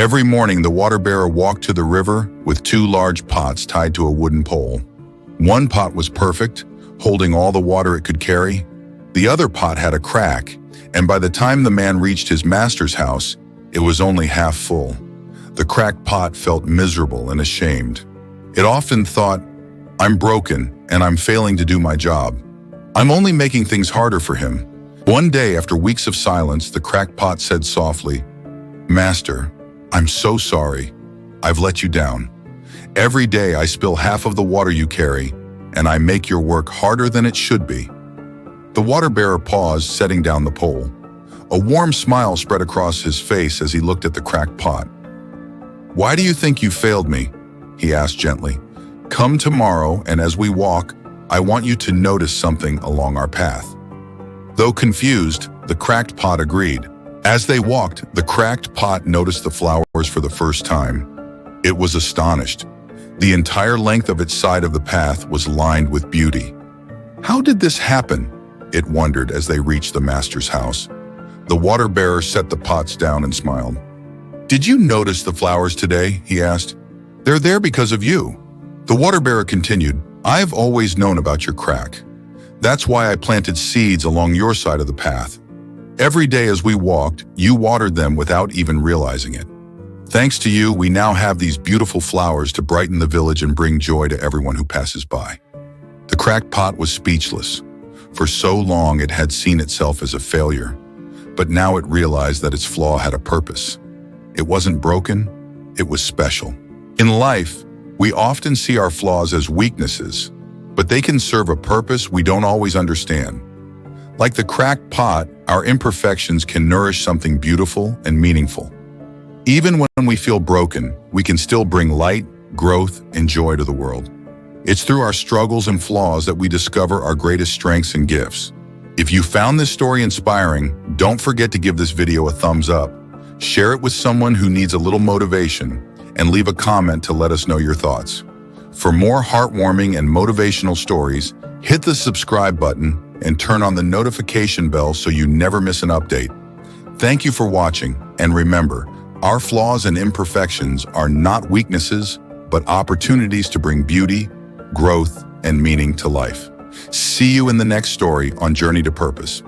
Every morning, the water bearer walked to the river with two large pots tied to a wooden pole. One pot was perfect, holding all the water it could carry. The other pot had a crack, and by the time the man reached his master's house, it was only half full. The cracked pot felt miserable and ashamed. It often thought, "I'm broken and I'm failing to do my job. I'm only making things harder for him." One day, after weeks of silence, the cracked pot said softly, "Master, I'm so sorry. I've let you down. Every day I spill half of the water you carry, and I make your work harder than it should be." The water bearer paused, setting down the pole. A warm smile spread across his face as he looked at the cracked pot. "Why do you think you failed me?" he asked gently. "Come tomorrow, and as we walk, I want you to notice something along our path." Though confused, the cracked pot agreed. As they walked, the cracked pot noticed the flowers for the first time. It was astonished. The entire length of its side of the path was lined with beauty. How did this happen? It wondered as they reached the master's house. The water bearer set the pots down and smiled. "Did you notice the flowers today?" he asked. "They're there because of you." The water bearer continued, "I've always known about your crack. That's why I planted seeds along your side of the path. Every day as we walked, you watered them without even realizing it. Thanks to you, we now have these beautiful flowers to brighten the village and bring joy to everyone who passes by." The cracked pot was speechless. For so long it had seen itself as a failure, but now it realized that its flaw had a purpose. It wasn't broken, it was special. In life, we often see our flaws as weaknesses, but they can serve a purpose we don't always understand. Like the cracked pot, our imperfections can nourish something beautiful and meaningful. Even when we feel broken, we can still bring light, growth, and joy to the world. It's through our struggles and flaws that we discover our greatest strengths and gifts. If you found this story inspiring, don't forget to give this video a thumbs up, share it with someone who needs a little motivation, and leave a comment to let us know your thoughts. For more heartwarming and motivational stories, hit the subscribe button and turn on the notification bell so you never miss an update. Thank you for watching, and remember, our flaws and imperfections are not weaknesses, but opportunities to bring beauty, growth, and meaning to life. See you in the next story on Journey to Purpose.